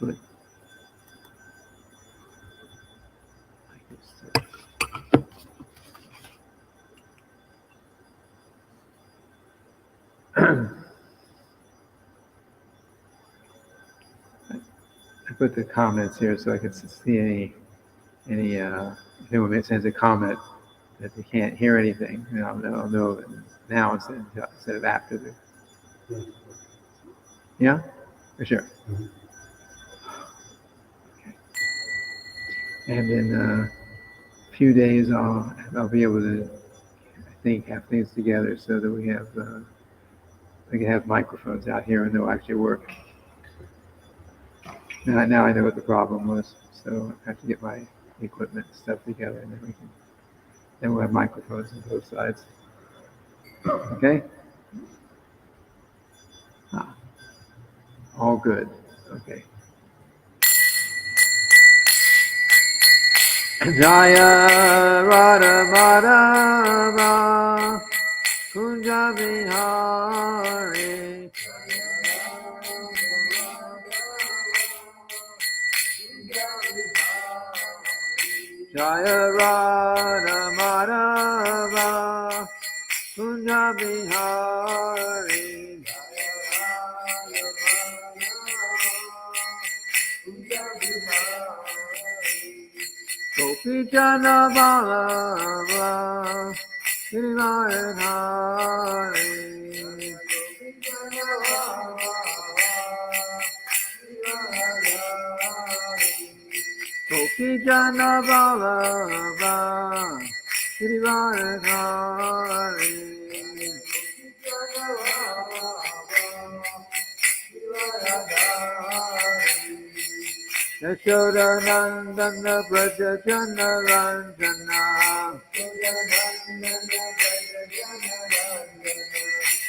Good. I put the comments here so I can see any if anyone sends a comment that they can't hear anything, and I'll know now instead of after the. Yeah, for sure. Mm-hmm. Okay. And in a few days, I'll be able to, I think, have things together so that we can have microphones out here and they'll actually work. Now I know what the problem was, so I have to get my equipment and stuff together, and then we'll have microphones on both sides. Okay? All good. Okay. Jaya Radha Madhava Kunja Vihari Jaya Radha Madhava Kunja Vihari Gopi Jana Vallabha Giridharidhari Gopi Jana Vallabha Giridharidhari Yashoda Nandana Braja Jana Ranjana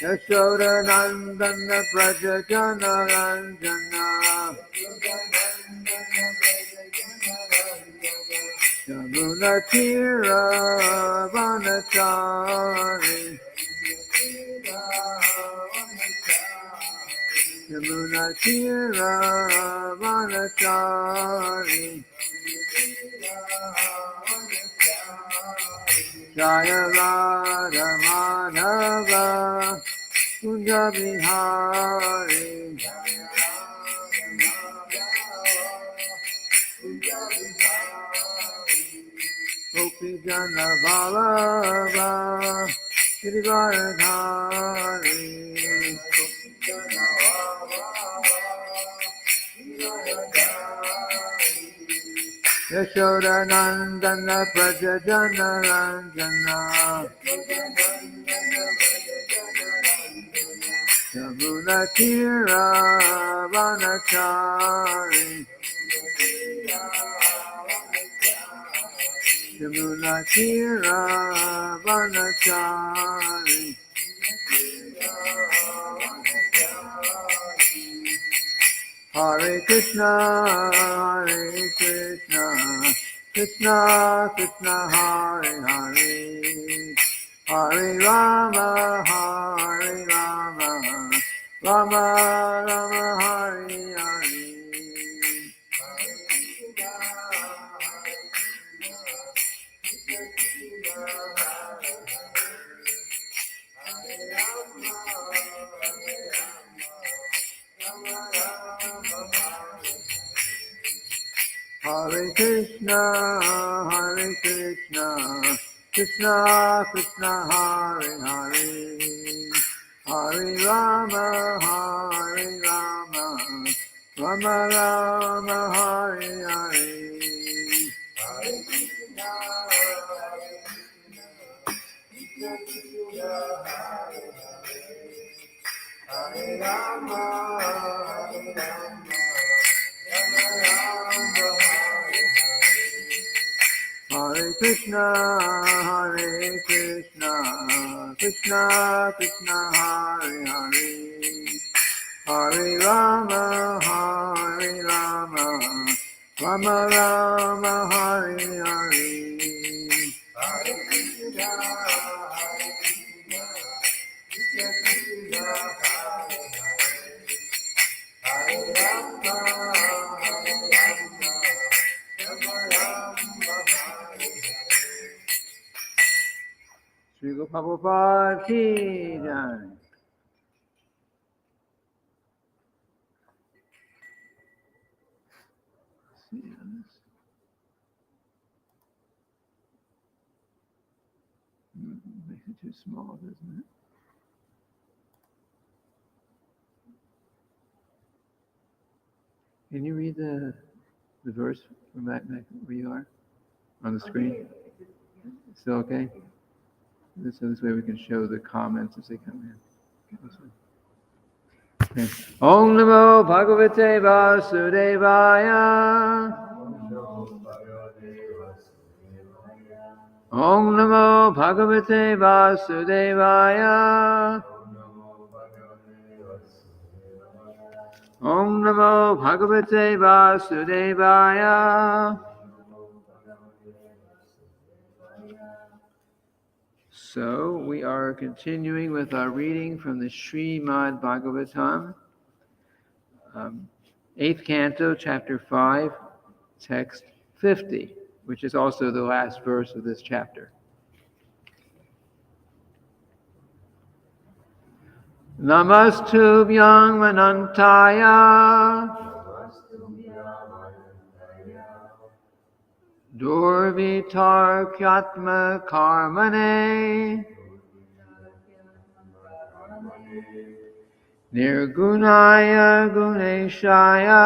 Yashoda Nandana Braja Jana Ranjana Yamuna Tira Vanachari Yamuna Tira Vanachari Jaya Radha Madhava Kunja Vihari Gopi Jana Vallabha Giridharidhari Yashoda Nandana Praja Jana Ranjana Yamuna Tira Vanachari Yamuna Tira Vanachari Hare Krishna, Hare Krishna, Krishna Krishna, Hare Hare, Hare Rama, Hare Rama, Rama Rama, Hare Hare. Hare Krishna, Hare Krishna, Krishna Krishna, Hare Hare, Hare Rama, Hare Rama, Rama Rama, Hare Hare. Hare Krishna, Hare Krishna, Hare Rama, Hare Rama, Rama Rama, Hare Krishna, Hare Krishna, Krishna Krishna, Hare Hare, Hare Rama, Hare Rama, Rama Rama, Hare Hare. Hare Krishna, Hare Krishna, Krishna Krishna, Hare Hare, Hare Rama, Srila Prabhupada ki jai. Makes it too small, doesn't it? Can you read the verse from back where you are on the screen? Still okay? So this way we can show the comments as they come in. Okay. Om Namo Bhagavate Vasudevaya. Om Namo Bhagavate Vasudevaya. Om Namo Bhagavate Vasudevaya. So we are continuing with our reading from the Srimad-bhagavatam, 8th Canto, Chapter 5, Text 50, which is also the last verse of this chapter. Namastubhyang Manantaya Durvitarkyatma Karmane Nirgunaya Guneshaya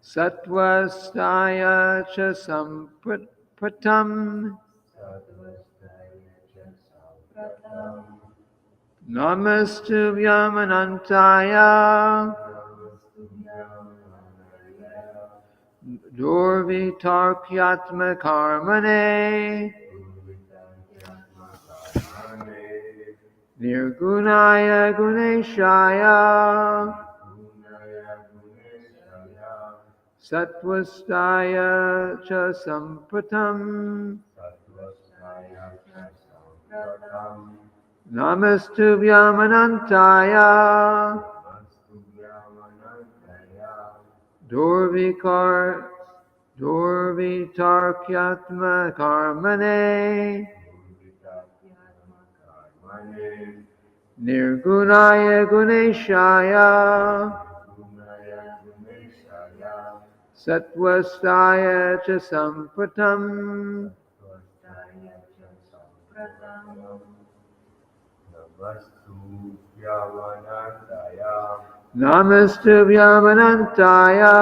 Satvastaya Cha Sampratam Namastubhyam Anantaya Durvitarkyatma Karmane Nirgunaya Guneshaya Satvastaya Cha Sampratam Namastubhyam Anantaya Durvitarkyatma Karmane Nirgunaya Guneshaya Satvastaya Cha Sampratam Namastubhyam Anantaya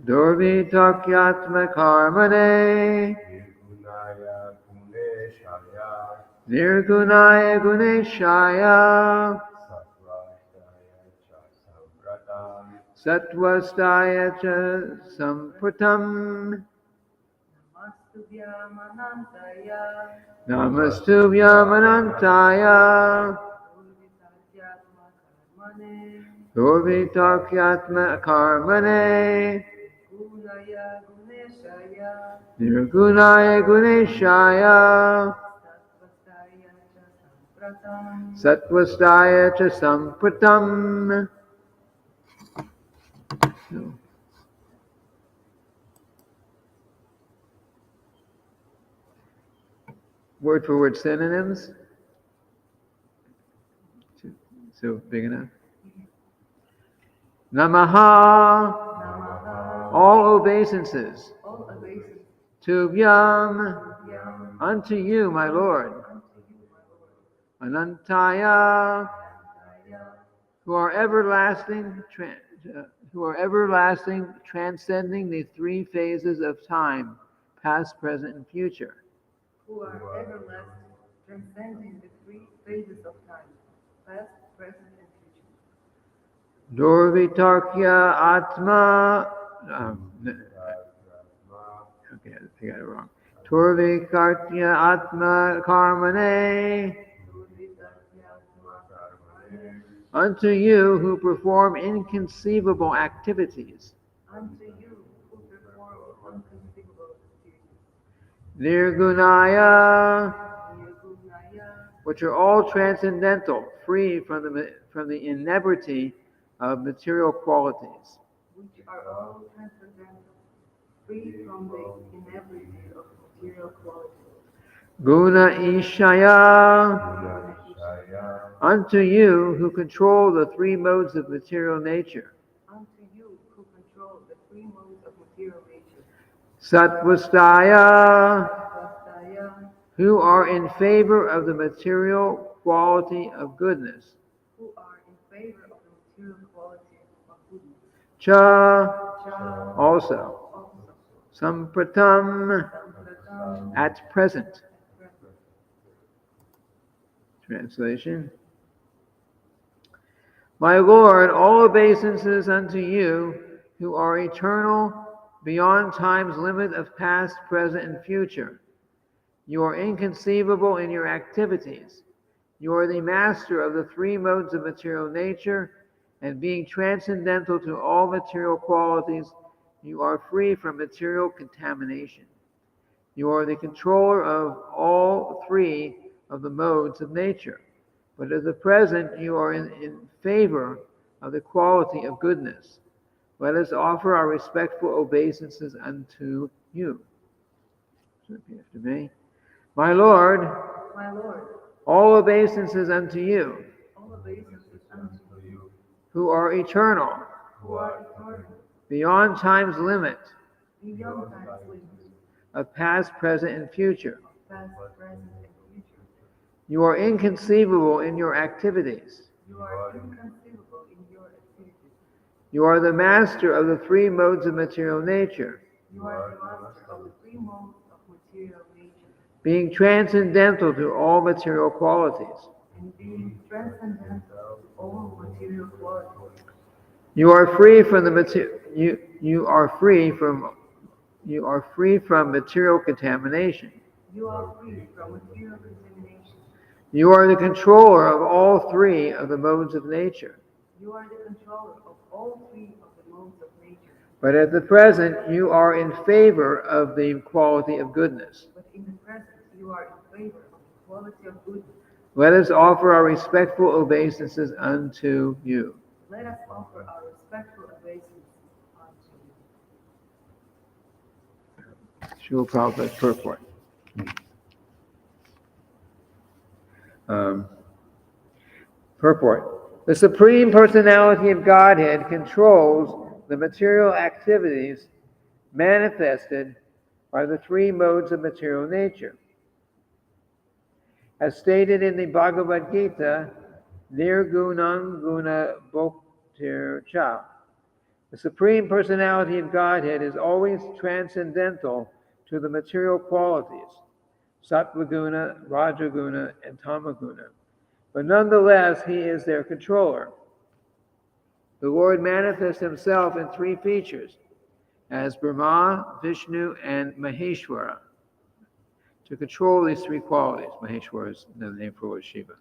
Durvitarkyatma Karmane Nirgunaya Guneshaya Satvastaya Cha Sampratam Namastubhyam Anantaya Durvitarkyatma Karmane Nirgunaya Guneshaya Satvastaya Cha Sampratam. Word for word synonyms. So big enough. Namaha, all obeisances. Tubhyam, unto you, my Lord. Anantaya, who are everlasting, transcending the three phases of time, past, present, and future. Who are everlasting, transcending the three phases of time, past, present, and future. Durvitarkya Atma. Okay, I got it wrong. Durvitarkya Atma Karmane. Unto you who perform inconceivable activities. Unto you who perform inconceivable activities. Nirgunaya, which are all transcendental, free from the inebriety of material qualities. Which are all transcendental, free from the inevitability of material qualities. Guna Ishaya, unto you who control the three modes of material nature. Unto you who control the three modes of material nature. Satvastaya, Vastaya, who are in favor of the material quality of goodness. who are in favor of the material quality of goodness. Cha, Cha, also. also. Sampratam, Sampratam, at present. at present. Translation. My Lord, all obeisances unto you, who are eternal, beyond time's limit of past, present, and future. You are inconceivable in your activities. You are the master of the three modes of material nature, and being transcendental to all material qualities, you are free from material contamination. You are the controller of all three of the modes of nature. But at the present, you are in favor of the quality of goodness. Let us offer our respectful obeisances unto you. Repeat after me. My Lord, My Lord, all obeisances unto you, all obeisances unto you, who are eternal, who are eternal, beyond time's limit, beyond time's limits, of past, present, and future. past, present, and future. You are inconceivable in your activities. You are inconceivable in your activities. You are the master of the three modes of material nature, You are the master of the three modes of material nature, being transcendental to all material qualities. and being transcendental to all material qualities. You are free from the you are free from material contamination. You are free from material contamination. You are the controller of all three of the modes of nature. You are the controller of all three of the modes of nature. But at the present, you are in favor of the quality of goodness. But in the present, you are in favor of the quality of goodness. Let us offer our respectful obeisances unto you. Let us offer our respectful obeisances unto you. Srila Prabhupada's purport. Purport. The Supreme Personality of Godhead controls the material activities manifested by the three modes of material nature. As stated in the Bhagavad Gita, Nirgunam Guna Bhoktir Cha. The Supreme Personality of Godhead is always transcendental to the material qualities, Sattva-guna, Rajaguna, and Tamaguna. But nonetheless, he is their controller. The Lord manifests himself in three features, as Brahma, Vishnu, and Maheshwara, to control these three qualities. Maheshwara is another name for Lord Shiva.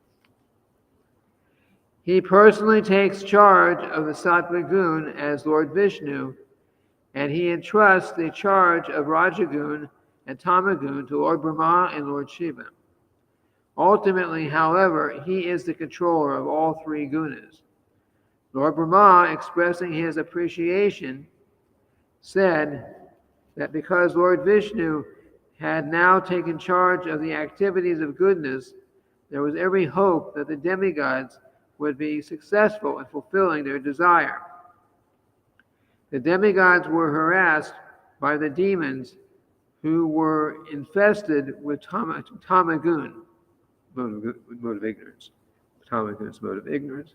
He personally takes charge of the Sattva Gun as Lord Vishnu, and he entrusts the charge of Rajagun and Tamagun to Lord Brahma and Lord Shiva. Ultimately, however, he is the controller of all three gunas. Lord Brahma, expressing his appreciation, said that because Lord Vishnu had now taken charge of the activities of goodness, there was every hope that the demigods would be successful in fulfilling their desire. The demigods were harassed by the demons who were infested with Tamagun, mode of ignorance. Tamagun's mode of ignorance.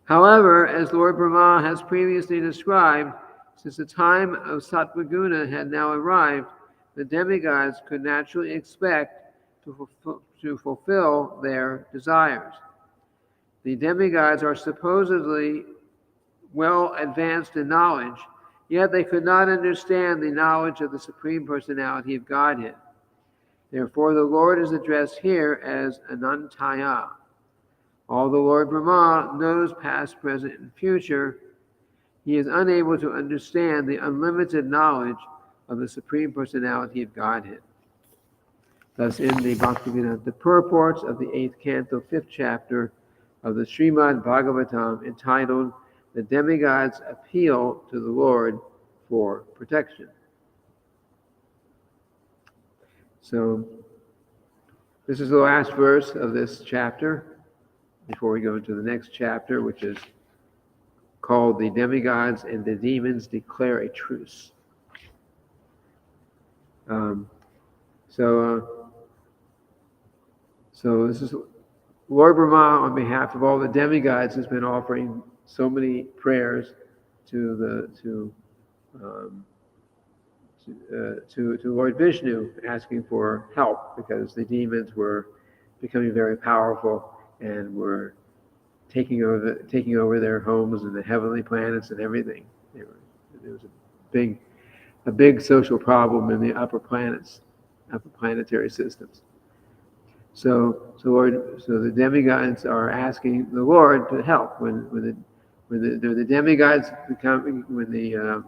However, as Lord Brahma has previously described, since the time of Sattva-guna had now arrived, the demigods could naturally expect to fulfill their desires. The demigods are supposedly well advanced in knowledge, yet they could not understand the knowledge of the Supreme Personality of Godhead. Therefore, the Lord is addressed here as Anantaya. Although Lord Brahma knows past, present, and future, he is unable to understand the unlimited knowledge of the Supreme Personality of Godhead. Thus, in the Bhaktivedanta purports of the 8th canto, 5th chapter of the Srimad-bhagavatam, entitled The Demigods Appeal to the Lord, for protection. So this is the last verse of this chapter before we go into the next chapter, which is called "The Demigods and the Demons Declare a Truce." So this is Lord Brahma, on behalf of all the demigods, has been offering so many prayers to Lord Vishnu, asking for help because the demons were becoming very powerful and were taking over their homes and the heavenly planets and everything. There was a big social problem in the upper planetary systems. So the demigods are asking the Lord to help when the demigods when the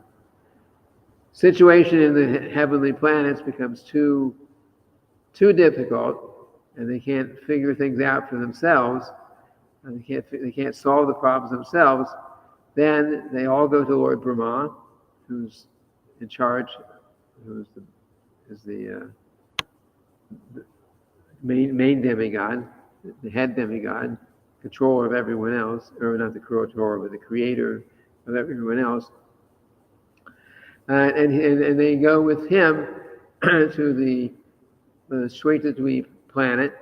situation in the heavenly planets becomes too difficult and they can't figure things out for themselves and they can't solve the problems themselves. Then they all go to Lord Brahma, who's in charge, is the main demigod, the head demigod, controller of everyone else, or not the controller, but the creator of everyone else. And they go with him to the Shweta planet,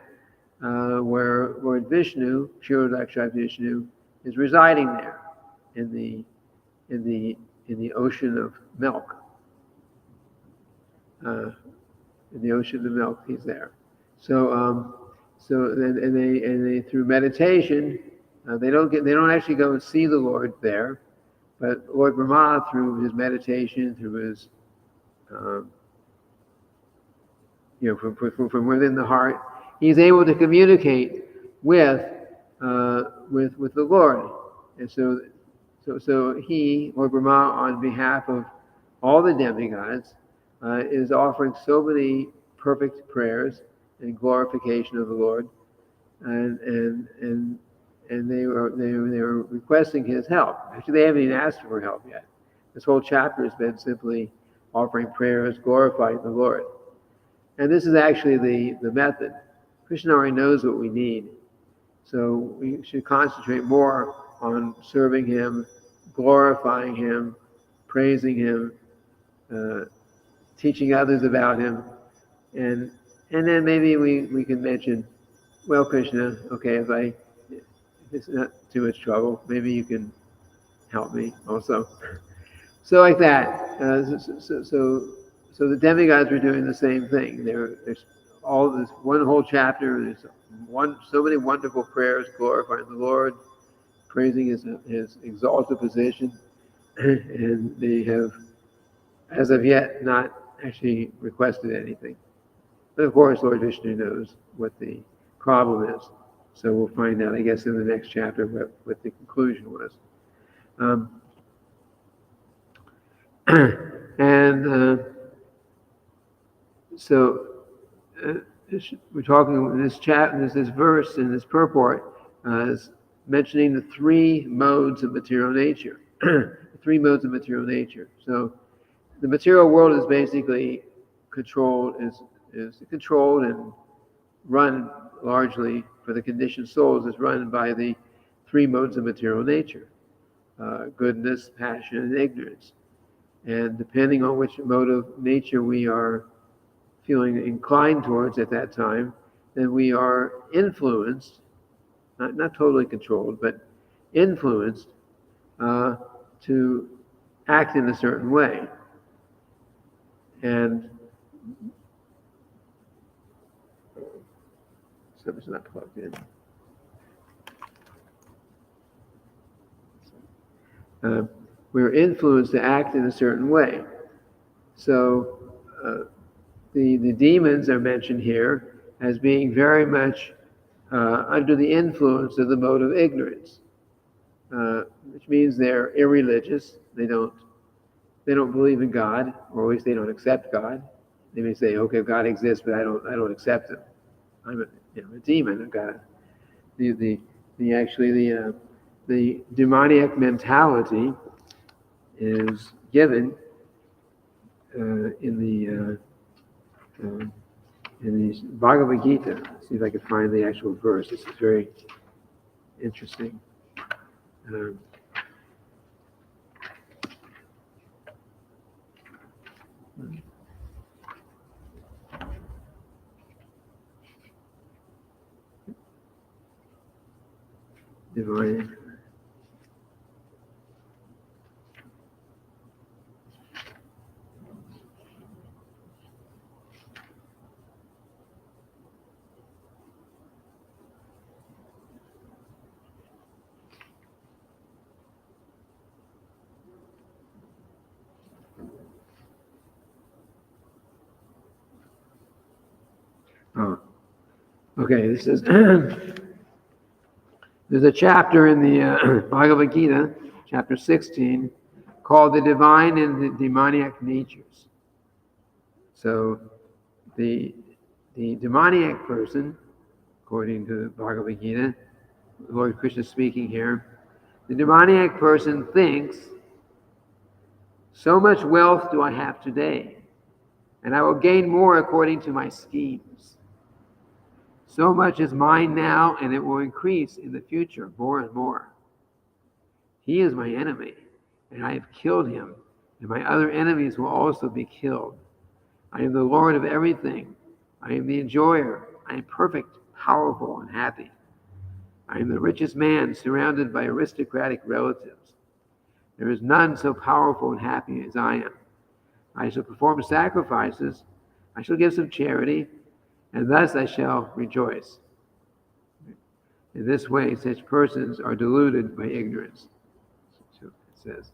where Lord Vishnu, Kshirodakshai Vishnu, is residing there in the ocean of milk. In the ocean of milk, he's there. So they through meditation, they don't actually go and see the Lord there, but Lord Brahma, through his meditation, through his from within the heart, he's able to communicate with the Lord, and so he, Lord Brahma, on behalf of all the demigods, is offering so many perfect prayers and glorification of the Lord, and they were requesting his help. Actually, they haven't even asked for help yet. This whole chapter has been simply offering prayers, glorifying the Lord. And this is actually the method. Krishna already knows what we need, so we should concentrate more on serving him, glorifying him, praising him, teaching others about him, and then maybe we can mention, well, Krishna, okay, if it's not too much trouble, maybe you can help me also. So like that. So the demigods were doing the same thing. There's all this one whole chapter. There's so many wonderful prayers glorifying the Lord, praising his exalted position, and they have, as of yet, not actually requested anything. But of course, Lord Vishnu knows what the problem is. So we'll find out, I guess, in the next chapter what the conclusion was. We're talking in this this verse, in this purport, is mentioning the three modes of material nature. Three modes of material nature. So the material world is basically controlled and run largely, for the conditioned souls, is run by the three modes of material nature: goodness, passion, and ignorance. And depending on which mode of nature we are feeling inclined towards at that time, then we are influenced, not totally controlled, but influenced to act in a certain way. And something's not plugged in. We're influenced to act in a certain way. So the demons are mentioned here as being very much under the influence of the mode of ignorance, which means they're irreligious. They don't believe in God, or at least they don't accept God. They may say, "Okay, God exists, but I don't accept him. I'm a demon. I've got the demoniac mentality is given in the Bhagavad Gita. See if I can find the actual verse. This is very interesting. Um, divine. Oh, okay. This is there's a chapter in the Bhagavad Gita, chapter 16, called "The Divine and the Demoniac Natures." So, the demoniac person, according to the Bhagavad Gita, Lord Krishna speaking here, the demoniac person thinks, so much wealth do I have today, and I will gain more according to my schemes. So much is mine now, and it will increase in the future more and more. He is my enemy, and I have killed him, and my other enemies will also be killed. I am the Lord of everything. I am the enjoyer. I am perfect, powerful, and happy. I am the richest man surrounded by aristocratic relatives. There is none so powerful and happy as I am. I shall perform sacrifices. I shall give some charity, and thus I shall rejoice. In this way, such persons are deluded by ignorance. So it says,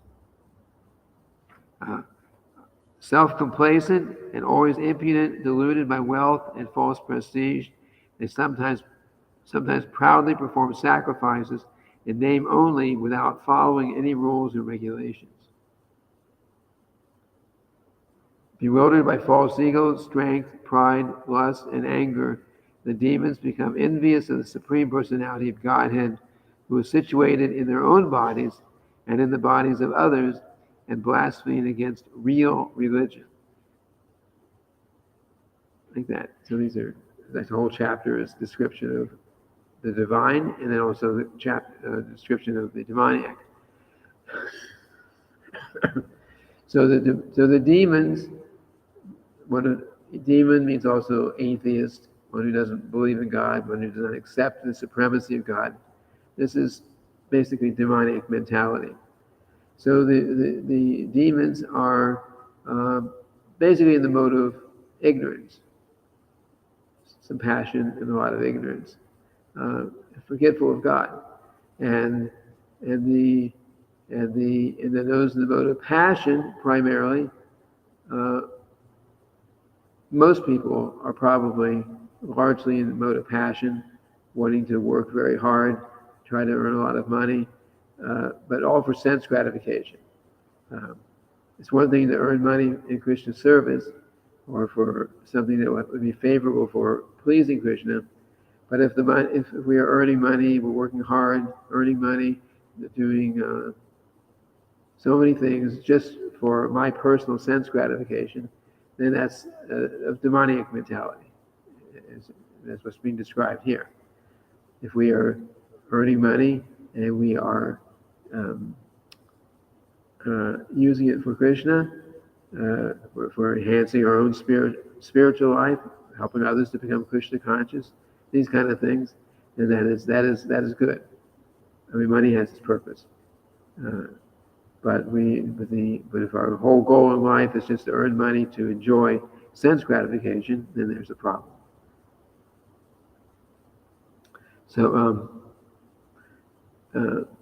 self-complacent and always impudent, deluded by wealth and false prestige, they sometimes proudly perform sacrifices in name only without following any rules or regulations. Bewildered by false ego, strength, pride, lust, and anger, the demons become envious of the Supreme Personality of Godhead, who is situated in their own bodies and in the bodies of others, and blaspheme against real religion. Like that. So that whole chapter is description of the divine, and then also the description of the demoniac. So the demons. Demon means also atheist, one who doesn't believe in God, one who does not accept the supremacy of God. This is basically demonic mentality. So the demons are basically in the mode of ignorance, some passion and a lot of ignorance, forgetful of God, and then those in the mode of passion primarily. Most people are probably largely in the mode of passion, wanting to work very hard, try to earn a lot of money, but all for sense gratification. It's one thing to earn money in Krishna's service or for something that would be favorable for pleasing Krishna, but if we are earning money, we're working hard, earning money, doing so many things just for my personal sense gratification, then that's a demoniac mentality. That's what's being described here. If we are earning money and we are using it for Krishna, for enhancing our own spiritual life, helping others to become Krishna conscious, these kind of things, then that is good. I mean, money has its purpose. But if our whole goal in life is just to earn money to enjoy sense gratification, then there's a problem. So, and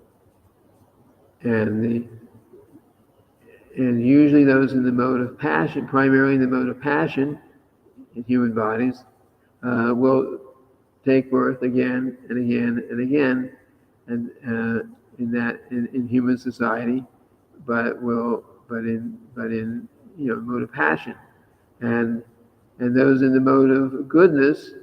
usually those in the mode of passion, primarily in the mode of passion, in human bodies, will take birth again and again and again, and in human society. But in mode of passion, and those in the mode of goodness,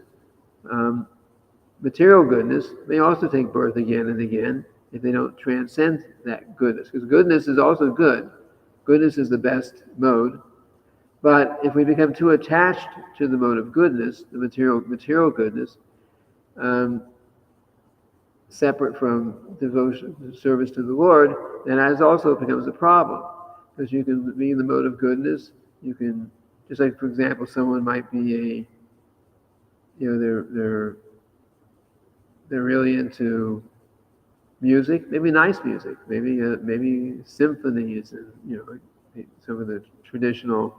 material goodness, may also take birth again and again if they don't transcend that goodness. Because goodness is also good. Goodness is the best mode, But if we become too attached to the mode of goodness, the material goodness, separate from devotion, service to the Lord, then that also becomes a problem. Because you can be in the mode of goodness, you can, just like, for example, someone might be they're really into music, maybe nice music, maybe symphonies, and some of the traditional,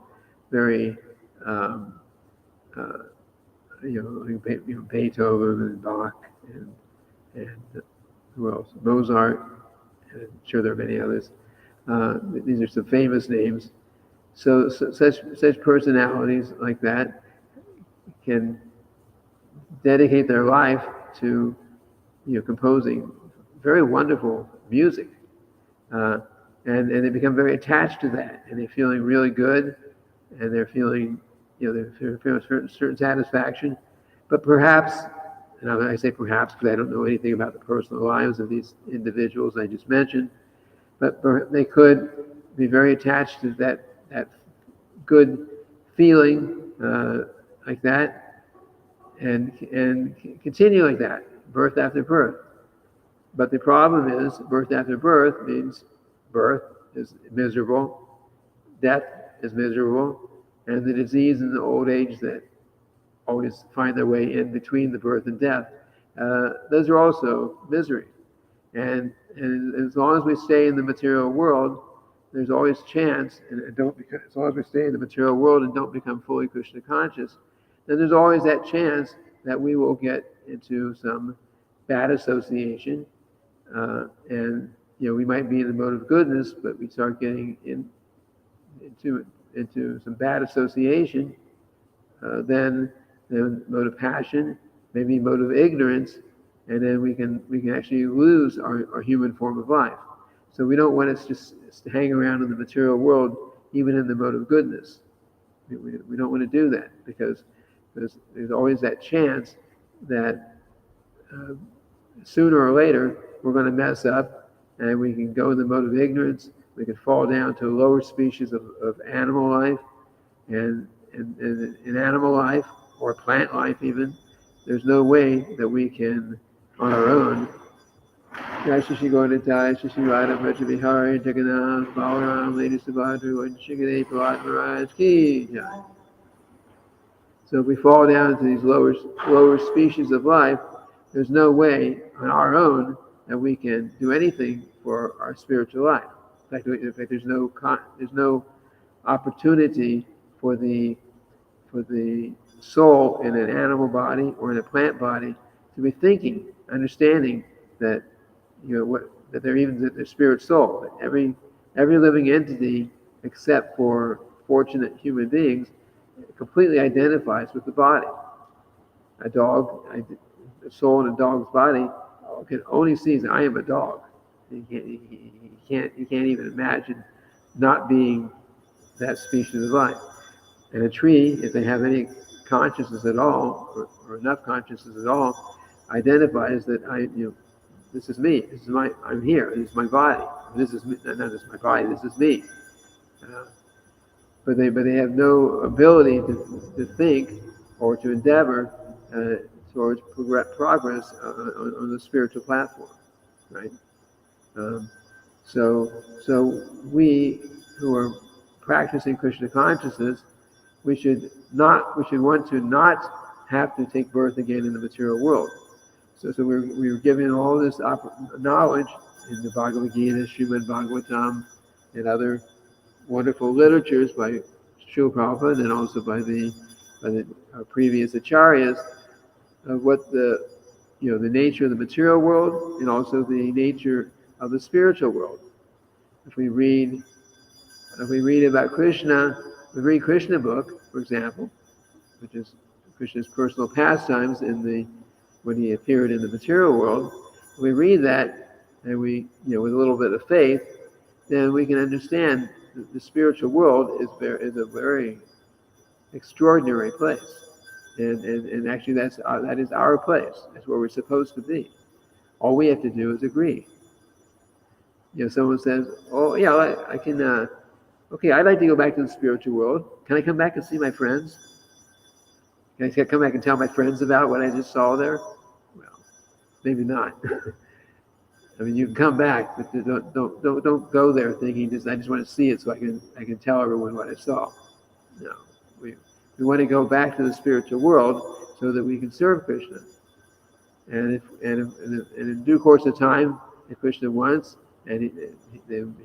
very like Beethoven and Bach and who else? Mozart, and I'm sure there are many others. These are some famous names. So such personalities like that can dedicate their life to composing very wonderful music, and they become very attached to that, and they're feeling really good, and they're feeling they're feeling certain satisfaction, but perhaps. And I say perhaps because I don't know anything about the personal lives of these individuals I just mentioned, but they could be very attached to that good feeling like that, and continue like that, birth after birth. But the problem is, birth after birth means birth is miserable, death is miserable, and the disease and the old age that always find their way in between the birth and death, those are also misery. And as long as we stay in the material world, there's always chance, as long as we stay in the material world and don't become fully Krishna conscious, then there's always that chance that we will get into some bad association, and we might be in the mode of goodness, but we start getting into some bad association, then mode of passion, maybe mode of ignorance, and then we can actually lose our human form of life. So we don't want to just hang around in the material world, even in the mode of goodness. We don't want to do that because there's always that chance that sooner or later we're going to mess up, and we can go in the mode of ignorance. We can fall down to a lower species of animal life, and in animal life or plant life even, there's no way that we can, on our own. Jai Shri Gauranitai, Shri Radha Braja Bihari, Jagannath, Balaram, Lady Subhadra, and Shikade Prahlad Maharaj Ki Jai. So if we fall down into these lower species of life, there's no way on our own that we can do anything for our spiritual life. In fact, there's no opportunity for the soul in an animal body or in a plant body to be thinking, understanding that that they're spirit soul. That every living entity, except for fortunate human beings, completely identifies with the body. A soul in a dog's body can only see that I am a dog. You can't even imagine not being that species of life. And a tree, if they have any consciousness at all, or enough consciousness at all, identifies that this is me. I'm here. This is my body. This is me. Not this is my body. This is me. But they have no ability to think or to endeavor towards progress on the spiritual platform, right? So we who are practicing Krishna consciousness, we should want to not have to take birth again in the material world. So we're given all this knowledge in the Bhagavad Gita, Srimad-bhagavatam, and other wonderful literatures by Srila Prabhupada and also by our previous acharyas of what the nature of the material world and also the nature of the spiritual world. If we read about Krishna, we read Krishna book, for example, which is Krishna's personal pastimes when he appeared in the material world. If we read that, and we with a little bit of faith, then we can understand that the spiritual world is a very extraordinary place, and actually that is our place. That's where we're supposed to be. All we have to do is agree. Someone says, "Oh yeah, I can Okay, I'd like to go back to the spiritual world. Can I come back and see my friends? Can I come back and tell my friends about what I just saw there? Well, maybe not. I mean, you can come back, but don't go there thinking I just want to see it so I can tell everyone what I saw. No, we want to go back to the spiritual world so that we can serve Krishna. And in due course of time, if Krishna wants, and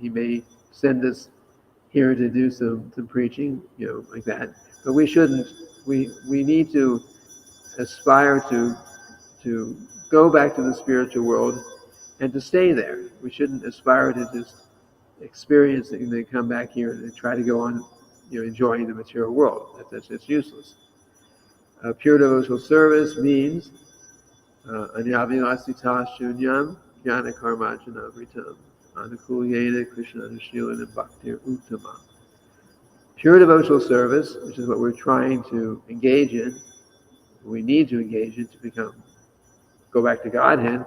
he may send us here to do some preaching, like that. But we shouldn't. We need to aspire to go back to the spiritual world and to stay there. We shouldn't aspire to just experience it and then come back here and try to go on, enjoying the material world. That's useless. Pure devotional service means anyavinasita shunyam jnana karmajanavritam anukulyena krishna anushilan bhaktir uttama. Pure devotional service, which is what we're trying to engage in, we need to engage in to go back to Godhead.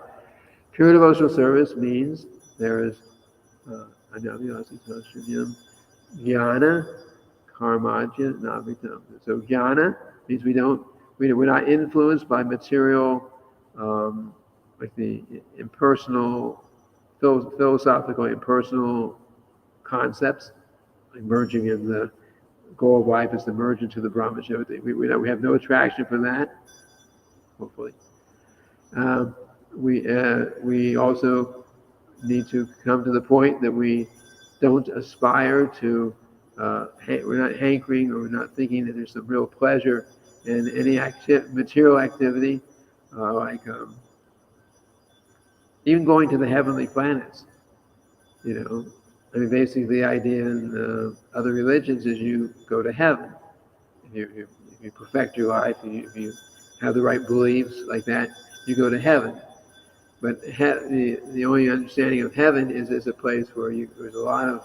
Pure devotional service means there is anyavinasita shunyam jnana karmaja navritam. So jnana means we're not influenced by material, like the impersonal, philosophical impersonal concepts, like merging in the goal of life is to merge into the Brahmajyoti. We have no attraction for that, hopefully. We also need to come to the point that we don't aspire to, we're not hankering or we're not thinking that there's some real pleasure in any material activity, like even going to the heavenly planets. I mean, basically the idea in other religions is you go to heaven. If you perfect your life, if you have the right beliefs like that, you go to heaven. But the only understanding of heaven is as a place where there's a lot of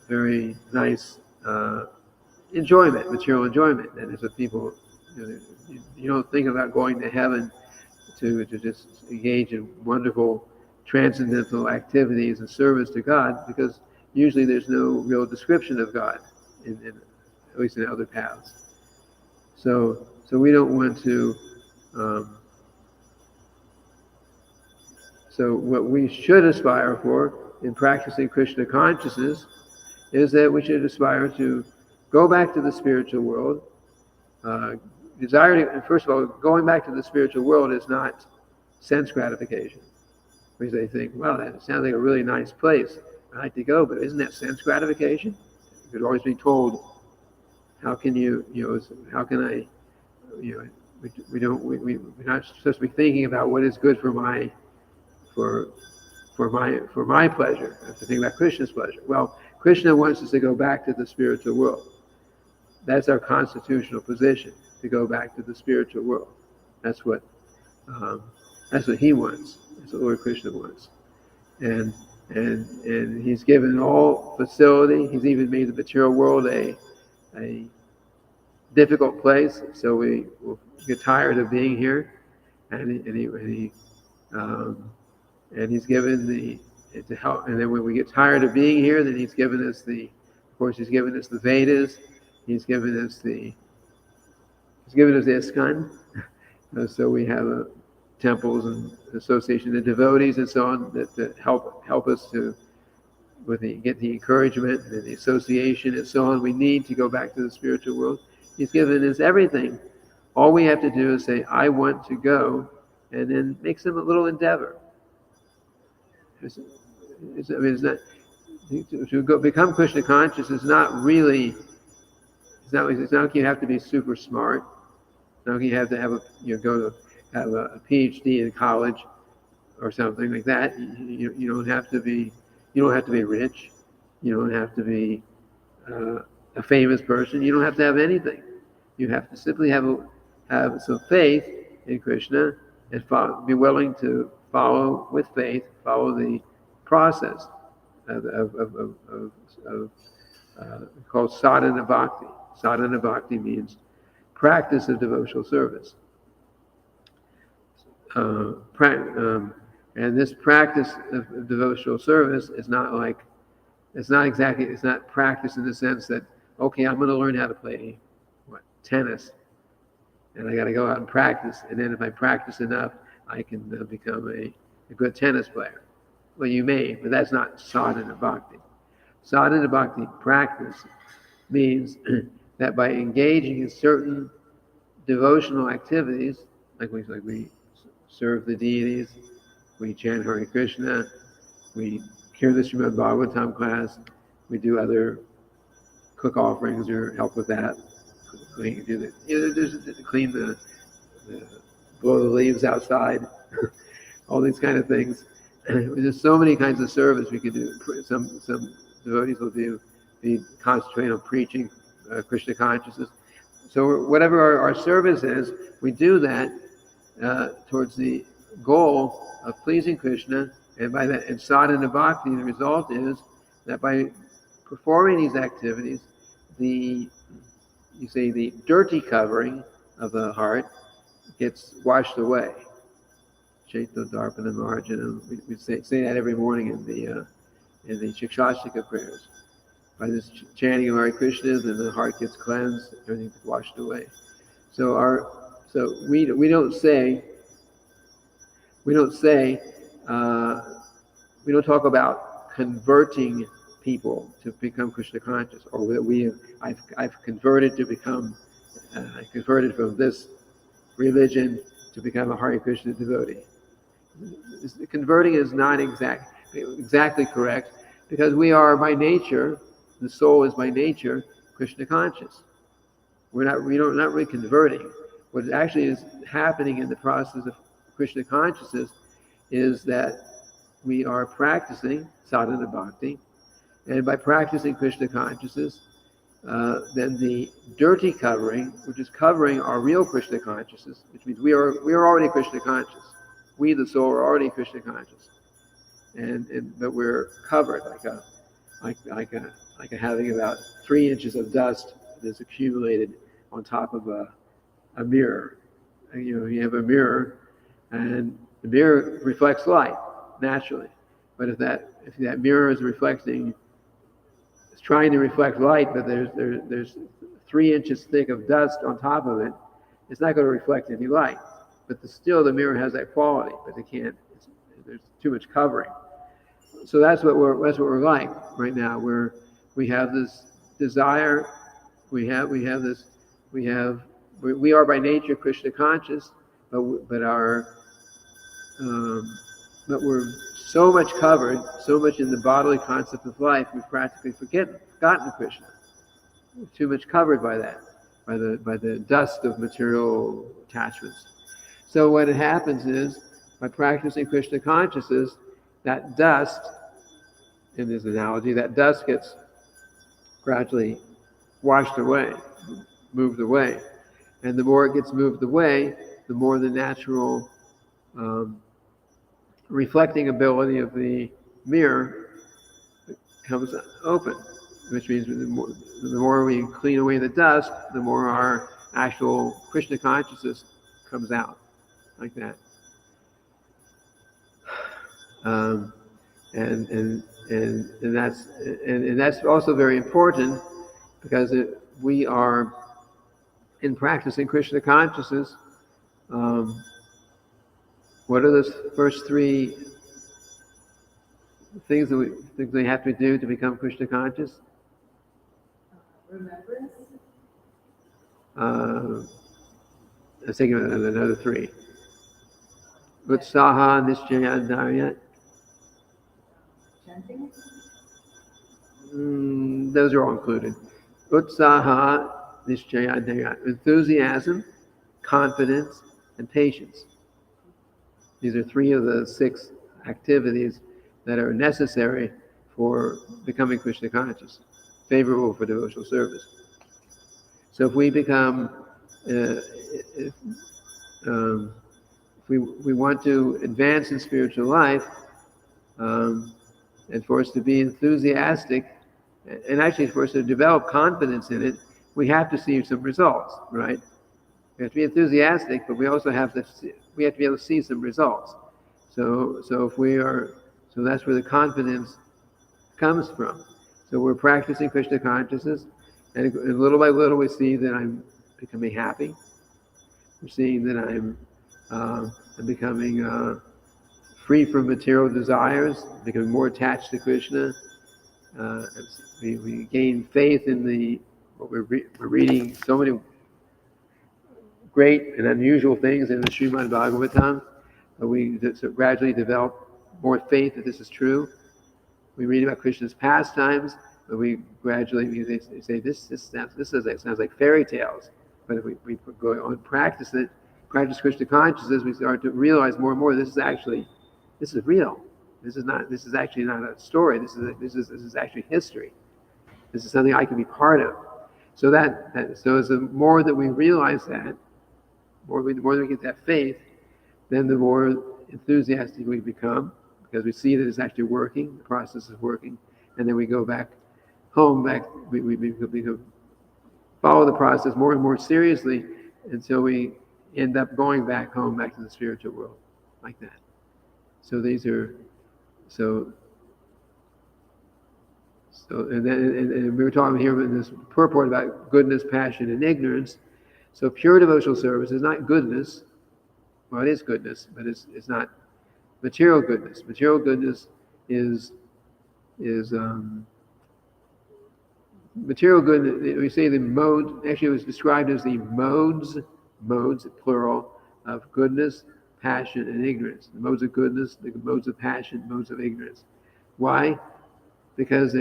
very nice enjoyment, material enjoyment. And as a people, you don't think about going to heaven to just engage in wonderful transcendental activities and service to God, because usually there's no real description of God, at least in other paths. So we don't want to. So what we should aspire for in practicing Krishna consciousness is that we should aspire to go back to the spiritual world. First of all, going back to the spiritual world is not sense gratification. Because they think, well, that sounds like a really nice place. I'd like to go, but isn't that sense gratification? You could always be told, how can how can I, we're not supposed to be thinking about what is good for my pleasure. I have to think about Krishna's pleasure. Well, Krishna wants us to go back to the spiritual world. That's our constitutional position, to go back to the spiritual world. That's what he wants. That's what Lord Krishna wants. And he's given all facility. He's even made the material world a difficult place, so we will get tired of being here. And he's given to help. And then when we get tired of being here, then he's given us the Vedas. He's given us the ISKCON. So we have temples and association of devotees and so on that help us to get the encouragement and the association and so on we need to go back to the spiritual world. He's given us everything. All we have to do is say, I want to go, and then make some little endeavor. Become Krishna conscious is not really. It's not like you have to be super smart. It's not like you have to have have a PhD in college or something like that. You don't have to be. You don't have to be rich. You don't have to be a famous person. You don't have to have anything. You have to simply have some faith in Krishna and be willing to follow with faith, follow the process called sadhana bhakti. Sadhana bhakti means practice of devotional service. And this practice of devotional service is not like It's not practice in the sense that, okay, I'm going to learn how to play tennis, and I got to go out and practice, and then if I practice enough, I can become a good tennis player. Well, you may, but that's not sadhana bhakti. Sadhana bhakti practice means that by engaging in certain devotional activities, like we serve the deities, we chant Hare Krishna, we hear the Srimad-bhagavatam Class, we do other cook offerings or help with that. We do clean blow the leaves outside, all these kind of things. There's so many kinds of service we can do. Some devotees will concentrate on preaching Krishna consciousness. So whatever our service is, we do that towards the goal of pleasing Krishna, and by that, in sadhana bhakti, the result is that by performing these activities, the dirty covering of the heart gets washed away. Chaito Darpana Marjana. We say that every morning in the Shikshashtika prayers. By this chanting of Hare Krishna, then the heart gets cleansed, everything gets washed away. So we don't talk about converting people to become Krishna conscious, or that I've converted to become I converted from this religion to become a Hare Krishna devotee. Converting is not exactly correct, because we are by nature, the soul is by nature Krishna conscious. We're not really converting. What actually is happening in the process of Krishna consciousness is that we are practicing sadhana bhakti, and by practicing Krishna consciousness, then the dirty covering, which is covering our real Krishna consciousness, which means we are already Krishna conscious. We, the soul, are already Krishna conscious, but we're covered like having about 3 inches of dust that's accumulated on top of a mirror. You have a mirror, and the mirror reflects light naturally, but if that mirror is trying to reflect light, but there's 3 inches thick of dust on top of it, it's not going to reflect any light. But still, the mirror has that quality, but there's too much covering. So that's what we're like right now. We have this desire. We are by nature Krishna conscious, but we're so much covered, so much in the bodily concept of life, we've practically forgotten Krishna. We're too much covered by that, by the dust of material attachments. So what happens is, by practicing Krishna consciousness, that dust, in this analogy, that dust gets gradually washed away, moved away. And the more it gets moved away, the more the natural reflecting ability of the mirror comes open, which means the more we clean away the dust, the more our actual Krishna consciousness comes out, like that. And that's also very important, because we are in practicing Krishna consciousness. What are the first 3 things that we have to do to become Krishna conscious? Remembrance. Let's think of another 3. Utsaha, Nishchaya, Dharya. Chanting. Those are all included. Utsaha, Nishchaya, Dharya. Enthusiasm, confidence, and patience. These are 3 of the 6 activities that are necessary for becoming Krishna conscious, favorable for devotional service. So if we become, if we want to advance in spiritual life, and for us to be enthusiastic, and actually for us to develop confidence in it, we have to see some results, right? We have to be enthusiastic, but we also have to be able to see some results. So that's where the confidence comes from. So we're practicing Krishna consciousness, and little by little we see that I'm becoming happy. We're seeing that I'm becoming free from material desires, becoming more attached to Krishna. We gain faith in what we're reading so many great and unusual things in the Srimad-bhagavatam. We gradually develop more faith that this is true. We read about Krishna's pastimes, but we gradually say this sounds like fairy tales. But if we go on practice Krishna consciousness, we start to realize more and more this is real. This is actually not a story. This is actually history. This is something I can be part of. So as the more that we realize that, the more we get that faith, then the more enthusiastic we become, because we see that it's actually working, the process is working, and then we go back home, we follow the process more and more seriously until we end up going back home, back to the spiritual world, like that. So and we were talking here in this purport about goodness, passion, and ignorance. So pure devotional service is not goodness. Well, it is goodness, but it's not material goodness. Material goodness is material goodness. We say the mode. Actually, it was described as the modes, plural, of goodness, passion, and ignorance. The modes of goodness, the modes of passion, modes of ignorance. Why? Because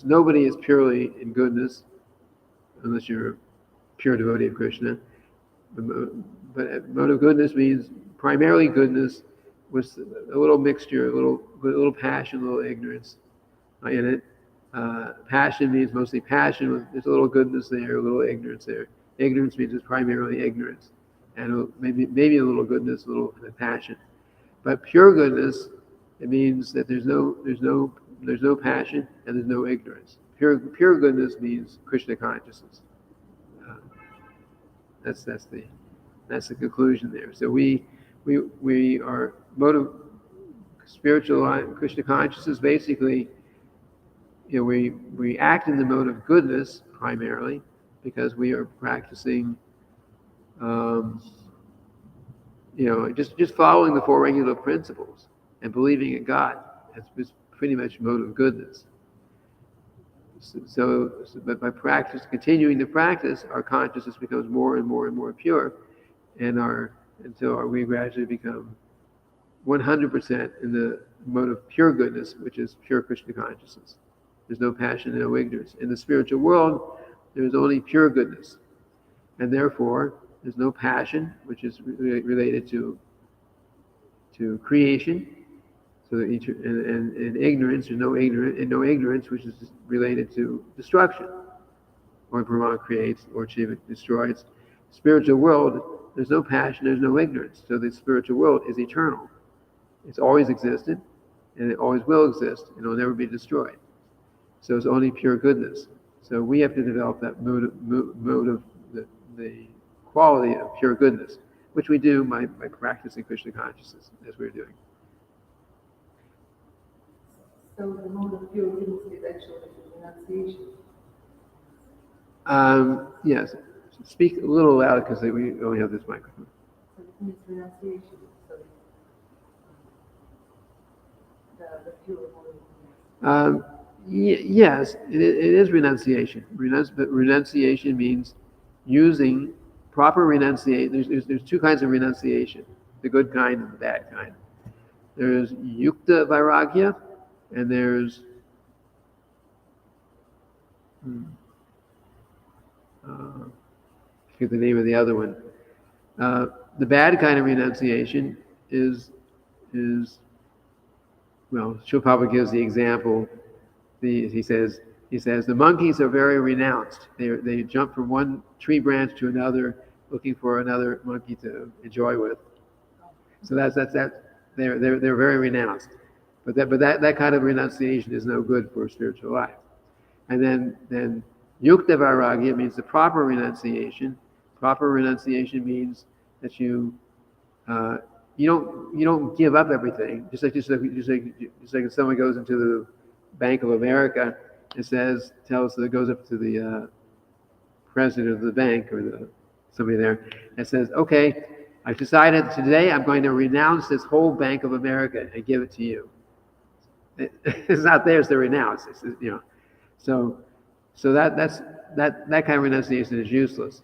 nobody is purely in goodness unless you're a pure devotee of Krishna. But mode of goodness means primarily goodness with a little mixture, a little passion, a little ignorance in it. Passion means mostly passion. There's a little goodness there, a little ignorance there. Ignorance means it's primarily ignorance, and maybe a little goodness, a little passion. But pure goodness, it means that there's no passion and there's no ignorance. Pure goodness means Krishna consciousness. That's the conclusion there. So we are mode of spiritual Krishna consciousness. Basically, we act in the mode of goodness primarily because we are practicing, just following the four regular principles and believing in God. That's pretty much mode of goodness. But by continuing to practice, our consciousness becomes more and more and more pure, until we gradually become 100% in the mode of pure goodness, which is pure Krishna consciousness. There's no passion and no ignorance. In the spiritual world, there's only pure goodness, and therefore there's no passion, which is related to creation. So that and ignorance, or no ignorance, which is related to destruction. Or Brahma creates, or Shiva destroys. Spiritual world, there's no passion, there's no ignorance. So the spiritual world is eternal. It's always existed, and it always will exist, and it will never be destroyed. So it's only pure goodness. So we have to develop that mode of the quality of pure goodness, which we do by practicing Krishna consciousness, as we're doing. So the mode of pure goodness is actually renunciation. Yes. Speak a little loud because we only have this microphone. So it means renunciation. So the pure mode of goodness. Yes, it is renunciation. But renunciation means using proper renunciation. There's two kinds of renunciation: the good kind and the bad kind. There's yukta vairagya, and there's I forget the name of the other one. The bad kind of renunciation is well, Srila Prabhupada gives the example. He says the monkeys are very renounced. They jump from one tree branch to another, looking for another monkey to enjoy with. So that's they're very renounced. But that kind of renunciation is no good for spiritual life. And then yukta vairagya means the proper renunciation. Proper renunciation means that you don't give up everything. Just like if someone goes into the Bank of America tells, it goes up to the president of the bank or somebody there, and says, okay, I've decided today I'm going to renounce this whole Bank of America and give it to you. It's not theirs to renounce. So that kind of renunciation is useless.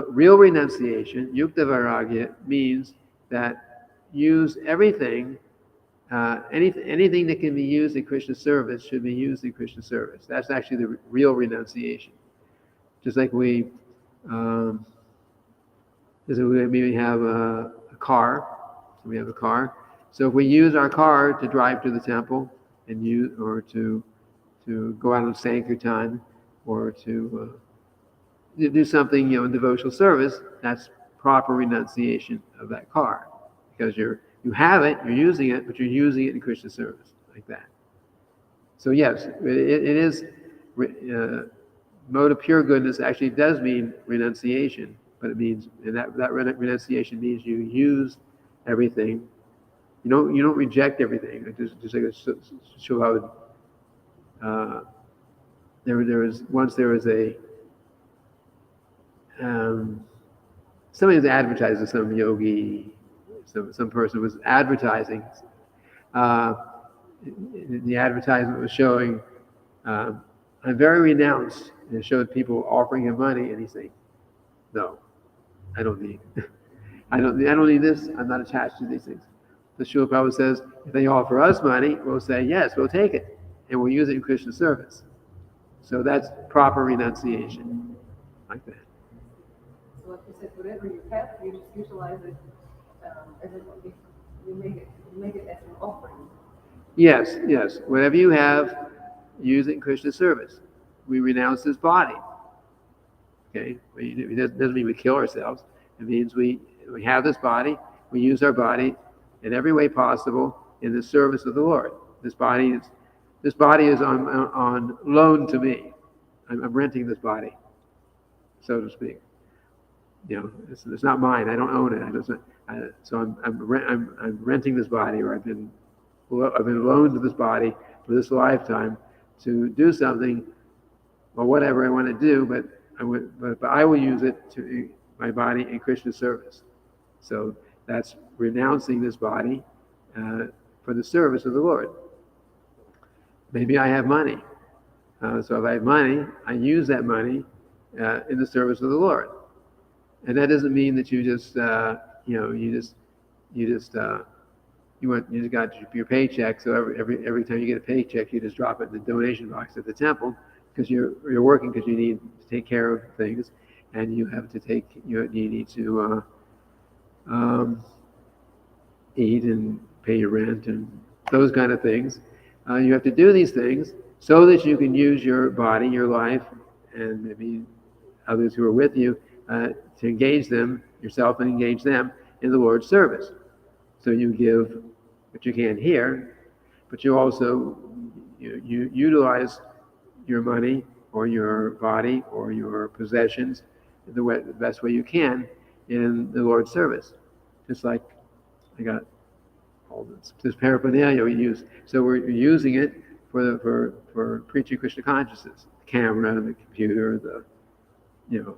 Real renunciation, yukta vairagya, means that use everything, anything that can be used in Krishna service should be used in Krishna service. That's actually the real renunciation. Just like we maybe have a car, so we have a car. So if we use our car to drive to the temple or to go out on Sankirtan or to do something, in devotional service, that's proper renunciation of that car, because you have it, you're using it, but you're using it in Krishna service, like that. So yes, it is mode of pure goodness actually does mean renunciation, but it means, and that renunciation means you use everything. You don't reject everything. Just like Shubha, there was a somebody was advertising, some yogi, some person was advertising. The advertisement was showing, I'm very renounced, and it showed people offering him money, and he's saying, no, I don't need I don't need this. I'm not attached to these things. The Srila Prabhupada says, if they offer us money, we'll say, yes, we'll take it, and we'll use it in Krishna service. So that's proper renunciation, like that. So like you said, whatever you have, you just utilize it as you make it as an offering. Yes. Whatever you have, use it in Krishna service. We renounce this body. Okay? It doesn't mean we kill ourselves. It means we have this body, we use our body in every way possible in the service of the Lord. This body is on loan to me. I'm renting this body, so to speak. It's not mine. I don't own it. So I'm renting this body, or I've been loaned to this body for this lifetime to do something, or whatever I want to do. But I will use it to my body in Krishna service. So that's renouncing this body for the service of the Lord. Maybe I have money. So if I have money, I use that money in the service of the Lord. And that doesn't mean that you just got your paycheck. So every time you get a paycheck, you just drop it in the donation box at the temple, because you're working because you need to take care of things, and you have to you need to eat and pay your rent and those kind of things. You have to do these things so that you can use your body, your life, and maybe others who are with you to engage them, yourself, and engage them in the Lord's service. So you give what you can here, but you also you utilize your money or your body or your possessions the best way you can in the Lord's service. Just like I got all this paraphernalia we use. So we're using it for preaching Krishna consciousness. The camera, the computer, the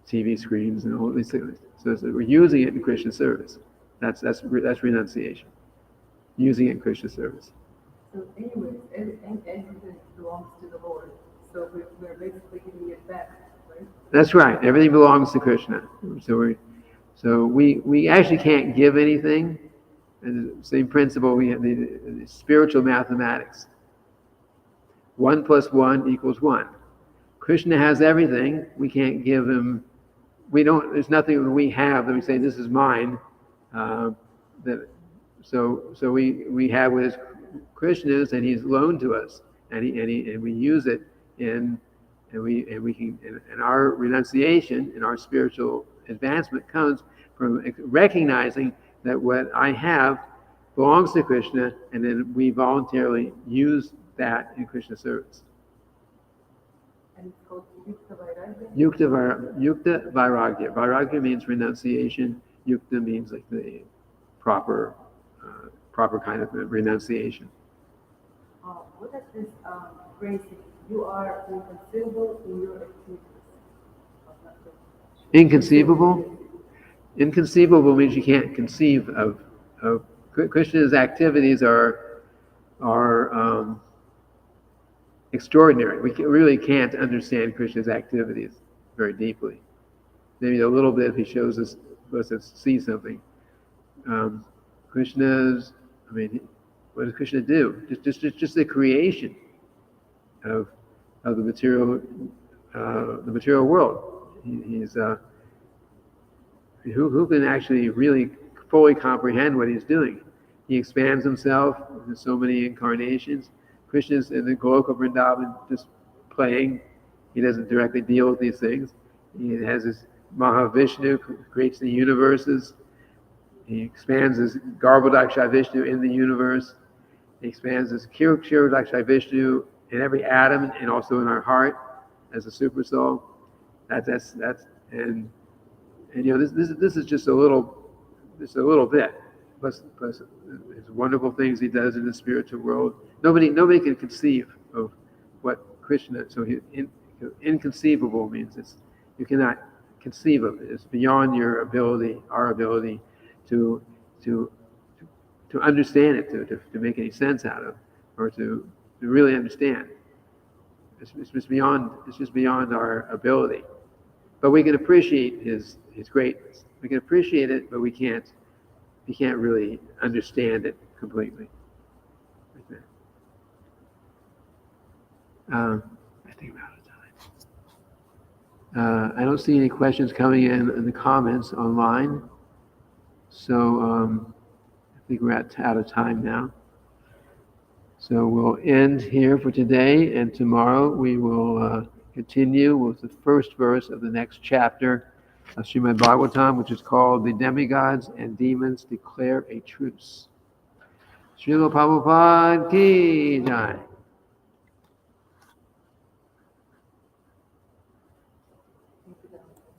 TV screens, and all these things. So we're using it in Krishna service. That's renunciation. Using it in Krishna service. So anyways, everything belongs to the Lord. So we're basically giving it back, right? That's right. Everything belongs to Krishna. So we actually can't give anything. And the same principle, we have the spiritual mathematics. 1 + 1 = 1. Krishna has everything. We can't give him. There's nothing that we have that we say this is mine. So we have what is Krishna's, and he's loaned to us, and we use it and we can. And our renunciation and our spiritual advancement comes from recognizing that what I have belongs to Krishna, and then we voluntarily use that in Krishna service. And it's called yukta vairagya? Yukta vairagya. Vairagya means renunciation. Yukta means like the proper kind of renunciation. What does this phrase mean? You are inconceivable in your activities. Inconceivable? Inconceivable means you can't conceive of Krishna's activities are extraordinary. We really can't understand Krishna's activities very deeply. Maybe a little bit if he shows us see something. Krishna's, I mean, what does Krishna do? Just the creation of the material world. He's who can actually really fully comprehend what he's doing? He expands himself in so many incarnations. Krishna's in the Goloka Vrindavan just playing. He doesn't directly deal with these things. He has his Mahavishnu, creates the universes. He expands his Garbhodakshai Vishnu in the universe. He expands his Kshirodakshai Vishnu in every atom and also in our heart as a super soul. That's and this is just a little bit. Plus his wonderful things he does in the spiritual world. Nobody can conceive of what Krishna. So inconceivable means you cannot conceive of it. It's beyond your ability, our ability to understand it, to make any sense out of, or to really understand. It's just beyond our ability. But we can appreciate his greatness. We can appreciate it, but we can't really understand it completely. Like that. I think we're out of time. I don't see any questions coming in the comments online. So I think we're out of time now. So we'll end here for today, and tomorrow we will continue with the first verse of the next chapter of Srimad-bhagavatam, which is called "The Demigods and Demons Declare a Truce." Srila Prabhupada Ki Jai.